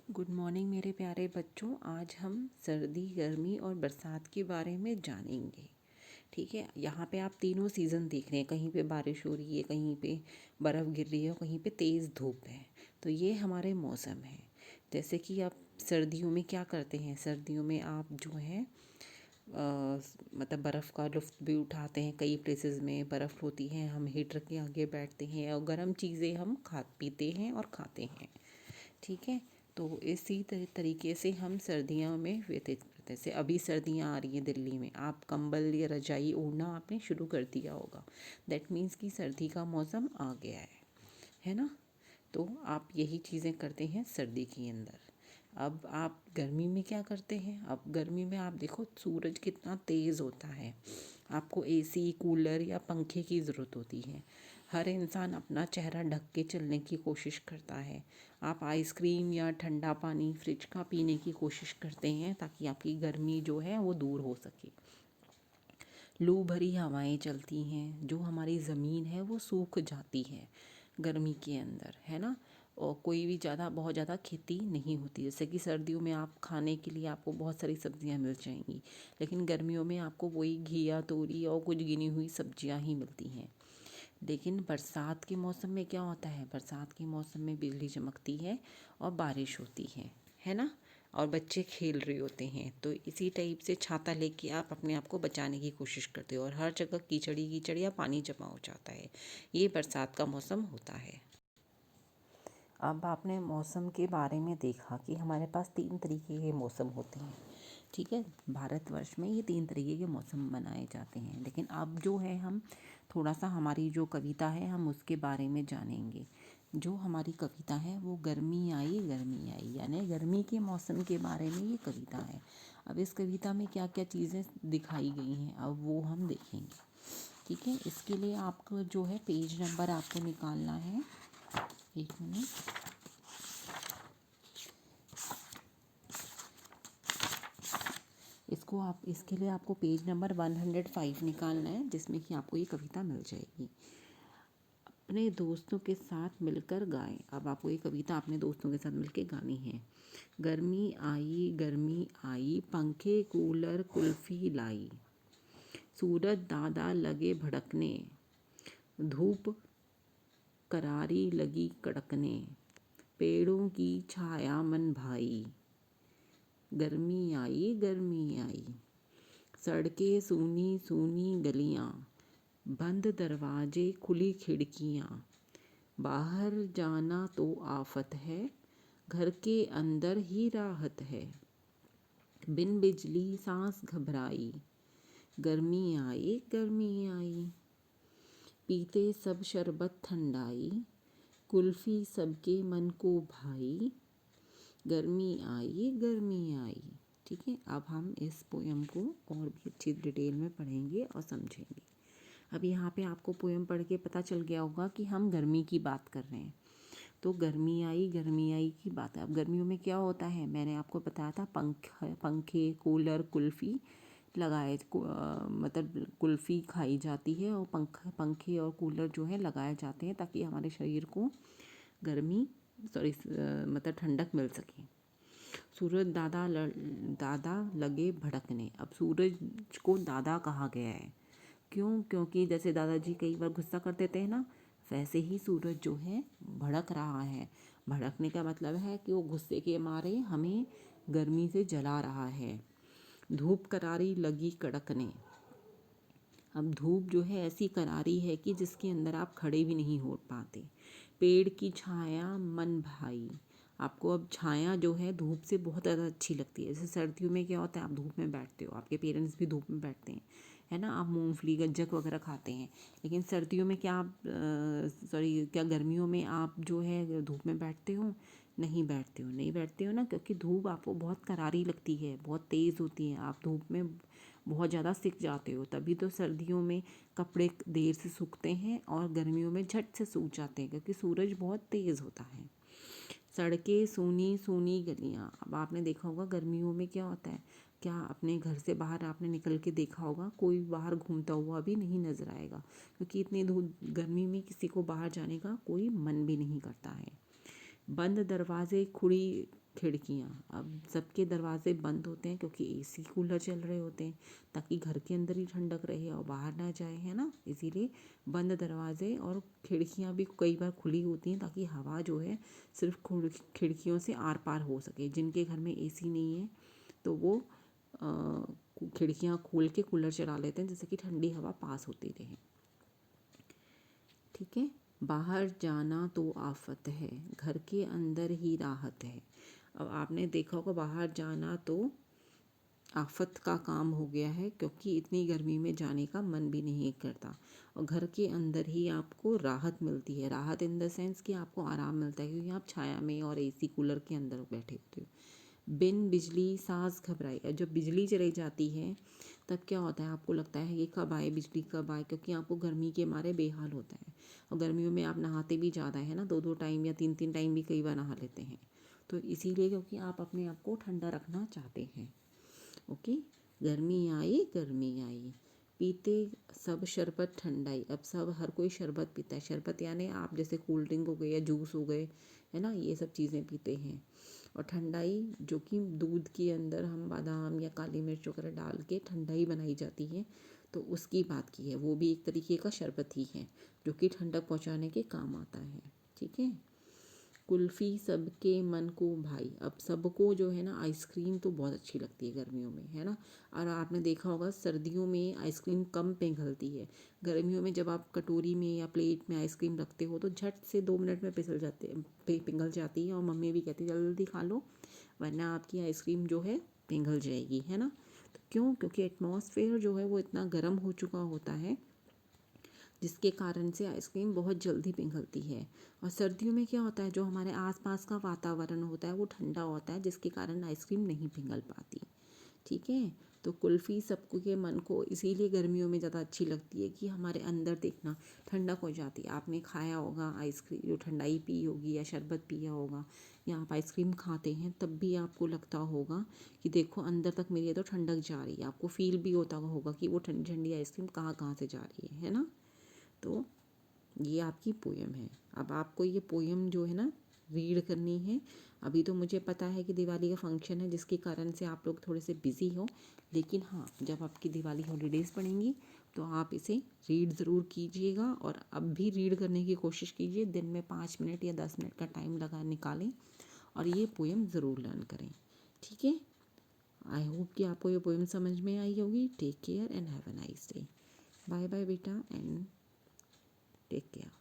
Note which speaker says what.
Speaker 1: Good morning मेरे प्यारे बच्चों। आज हम सर्दी, गर्मी और बरसात के बारे में जानेंगे। ठीक है, यहाँ पे आप तीनों सीज़न देख रहे हैं। कहीं पे बारिश हो रही है, कहीं पे बर्फ़ गिर रही है और कहीं पे तेज़ धूप है। तो ये हमारे मौसम हैं। जैसे कि आप सर्दियों में क्या करते हैं, सर्दियों में आप जो है मतलब बर्फ़ का लुत्फ़ भी उठाते हैं। कई प्लेसेस में बर्फ़ होती है, हम हीटर के आगे बैठते हैं और गर्म चीज़ें हम खा पीते हैं और खाते हैं। ठीक है, तो इसी तरीके से हम सर्दियों में व्यतीत करते हैं। जैसे अभी सर्दियाँ आ रही हैं दिल्ली में, आप कंबल या रजाई ओढ़ना आपने शुरू कर दिया होगा। दैट मीन्स कि सर्दी का मौसम आ गया है ना। तो आप यही चीज़ें करते हैं सर्दी के अंदर। अब आप गर्मी में क्या करते हैं? अब गर्मी में आप देखो सूरज कितना तेज़ होता है, आपको एसी, कूलर या पंखे की ज़रूरत होती है। हर इंसान अपना चेहरा ढक के चलने की कोशिश करता है। आप आइसक्रीम या ठंडा पानी फ्रिज का पीने की कोशिश करते हैं ताकि आपकी गर्मी जो है वो दूर हो सके। लू भरी हवाएं चलती हैं, जो हमारी ज़मीन है वो सूख जाती है गर्मी के अंदर, है ना। और कोई भी बहुत ज़्यादा खेती नहीं होती। जैसे कि सर्दियों में आप खाने के लिए आपको बहुत सारी सब्जियां मिल जाएंगी, लेकिन गर्मियों में आपको वही घिया, तोरी और कुछ गिनी हुई सब्जियां ही मिलती हैं। लेकिन बरसात के मौसम में क्या होता है, बरसात के मौसम में बिजली चमकती है और बारिश होती है ना। और बच्चे खेल रहे होते हैं, तो इसी टाइप से छाता लेके आप अपने आप को बचाने की कोशिश करते हो और हर जगह कीचड़ी कीचड़ या पानी जमा हो जाता है। ये बरसात का मौसम होता है। अब आपने मौसम के बारे में देखा कि हमारे पास 3 तरीके के मौसम होते हैं। ठीक है, भारतवर्ष में ये 3 तरीके के मौसम बनाए जाते हैं। लेकिन अब जो है हम थोड़ा सा हमारी जो कविता है हम उसके बारे में जानेंगे। जो हमारी कविता है वो गर्मी आई यानी गर्मी के मौसम के बारे में ये कविता है। अब इस कविता में क्या क्या चीज़ें दिखाई गई हैं अब वो हम देखेंगे। ठीक है, इसके लिए आपको जो है पेज नंबर आपको निकालना है। एक मिनट। इसके लिए आपको पेज नंबर 105 निकालना है, जिसमें कि आपको ये कविता मिल जाएगी। अपने दोस्तों के साथ मिलकर गाएं। अब आपको ये कविता अपने दोस्तों के साथ मिलकर गानी है। गर्मी आई पंखे कूलर कुल्फी लाई, सूरज दादा लगे भड़कने, धूप करारी लगी कड़कने, पेड़ों की छाया मन भाई, गर्मी आई, सड़कें सूनी सूनी गलियां, बंद दरवाजे खुली खिड़कियां, बाहर जाना तो आफत है, घर के अंदर ही राहत है, बिन बिजली सांस घबराई, गर्मी आई, पीते सब शरबत ठंडाई, कुल्फी सबके मन को भाई, गर्मी आई। ठीक है, अब हम इस पोएम को और भी अच्छी डिटेल में पढ़ेंगे और समझेंगे। अब यहाँ पे आपको पोएम पढ़ के पता चल गया होगा कि हम गर्मी की बात कर रहे हैं। तो गर्मी आई की बात है। अब गर्मियों में क्या होता है, मैंने आपको बताया था पंखे कूलर कुल्फ़ी मतलब कुल्फ़ी खाई जाती है और पंखे और कूलर जो है लगाए जाते हैं ताकि हमारे शरीर को मतलब ठंडक मिल सके। सूरज दादा लगे भड़कने। अब सूरज को दादा कहा गया है, क्यों? क्योंकि जैसे दादाजी कई बार गुस्सा कर देते हैं ना, वैसे ही सूरज जो है भड़क रहा है। भड़कने का मतलब है कि वो गुस्से के मारे हमें गर्मी से जला रहा है। धूप करारी लगी कड़कने। अब धूप जो है ऐसी करारी है कि जिसके अंदर आप खड़े भी नहीं हो पाते। पेड़ की छाया मन भाई। आपको अब छाया जो है धूप से बहुत ज़्यादा अच्छी लगती है। जैसे सर्दियों में क्या होता है, आप धूप में बैठते हो, आपके पेरेंट्स भी धूप में बैठते हैं, है ना। आप मूंगफली गज्जक वगैरह खाते हैं। लेकिन सर्दियों में क्या गर्मियों में आप जो है धूप में बैठते हो? नहीं बैठते हो ना, क्योंकि धूप आपको बहुत करारी लगती है, बहुत तेज़ होती है, आप धूप में बहुत ज़्यादा सिक जाते हो। तभी तो सर्दियों में कपड़े देर से सूखते हैं और गर्मियों में झट से सूख जाते हैं, क्योंकि सूरज बहुत तेज़ होता है। सड़कें सूनी सूनी गलियाँ। अब आपने देखा होगा गर्मियों में क्या होता है, क्या अपने घर से बाहर आपने निकल के देखा होगा, कोई बाहर घूमता हुआ भी नहीं नज़र आएगा, क्योंकि इतनी धूप गर्मी में किसी को बाहर जाने का कोई मन भी नहीं करता है। बंद दरवाजे खिड़कियाँ, अब सबके दरवाजे बंद होते हैं क्योंकि एसी कूलर चल रहे होते हैं, ताकि घर के अंदर ही ठंडक रहे और बाहर ना जाए, है ना। इसीलिए बंद दरवाजे और खिड़कियाँ भी कई बार खुली होती हैं, ताकि हवा जो है सिर्फ खिड़कियों से आर पार हो सके। जिनके घर में एसी नहीं है तो वो खिड़कियाँ खोल के कूलर चला लेते हैं, जिससे कि ठंडी हवा पास होती रहे। ठीक है। बाहर जाना तो आफत है, घर के अंदर ही राहत है। अब आपने देखा होगा बाहर जाना तो आफत का काम हो गया है, क्योंकि इतनी गर्मी में जाने का मन भी नहीं करता, और घर के अंदर ही आपको राहत मिलती है। राहत इन द सेंस कि आपको आराम मिलता है, क्योंकि आप छाया में और एसी कूलर के अंदर बैठे होते हो। बिन बिजली सांस घबराई, और जब बिजली चली जाती है तब क्या होता है, आपको लगता है ये कब आए, बिजली कब आए, क्योंकि आपको गर्मी के मारे बेहाल होता है। और गर्मियों में आप नहाते भी ज़्यादा है ना, 2-2 टाइम या 3-3 टाइम भी कई बार नहा लेते हैं, तो इसीलिए क्योंकि आप अपने आप को ठंडा रखना चाहते हैं। ओके। गर्मी आई पीते सब शरबत ठंडाई, अब सब हर कोई शरबत पीता है। शरबत यानी आप जैसे कोल्ड ड्रिंक हो गए या जूस हो गए, है ना, ये सब चीज़ें पीते हैं। और ठंडाई जो कि दूध के अंदर हम बादाम या काली मिर्च वगैरह डाल के ठंडाई बनाई जाती है, तो उसकी बात की है। वो भी एक तरीके का शरबत ही है, जो कि ठंडक पहुंचाने के काम आता है। ठीक है। कुल्फ़ी सबके मन को भाई, अब सबको जो है ना आइसक्रीम तो बहुत अच्छी लगती है गर्मियों में, है ना। और आपने देखा होगा सर्दियों में आइसक्रीम कम पिघलती है। गर्मियों में जब आप कटोरी में या प्लेट में आइसक्रीम रखते हो तो झट से 2 मिनट में पिघल जाती है, और मम्मी भी कहती है जल्दी खा लो वरना आपकी आइसक्रीम जो है पिघल जाएगी, है ना। तो क्यों, क्योंकि एटमॉस्फेयर जो है वो इतना गर्म हो चुका होता है, जिसके कारण से आइसक्रीम बहुत जल्दी पिघलती है। और सर्दियों में क्या होता है, जो हमारे आसपास का वातावरण होता है वो ठंडा होता है, जिसके कारण आइसक्रीम नहीं पिघल पाती। ठीक है। तो कुल्फ़ी सबको के मन को इसीलिए गर्मियों में ज़्यादा अच्छी लगती है कि हमारे अंदर देखना ठंडक हो जाती है। आपने खाया होगा आइसक्रीम, जो ठंडाई पी होगी या शरबत पिया होगा, या आप आइसक्रीम खाते हैं तब भी आपको लगता होगा कि देखो अंदर तक मेरी तो ठंडक जा रही है। आपको फील भी होता होगा कि वो ठंडी ठंडी आइसक्रीम कहाँ कहाँ से जा रही है ना। तो ये आपकी पोयम है। अब आपको ये पोयम जो है ना रीड करनी है। अभी तो मुझे पता है कि दिवाली का फंक्शन है, जिसके कारण से आप लोग थोड़े से बिज़ी हो, लेकिन हाँ जब आपकी दिवाली हॉलीडेज़ पड़ेंगी तो आप इसे रीड ज़रूर कीजिएगा। और अब भी रीड करने की कोशिश कीजिए, दिन में 5 मिनट या 10 मिनट का टाइम लगा निकालें और ये पोयम ज़रूर लर्न करें। ठीक है। आई होप कि आपको ये पोयम समझ में आई होगी। Take care and have a nice day. Bye bye बेटा एंड टेक केयर।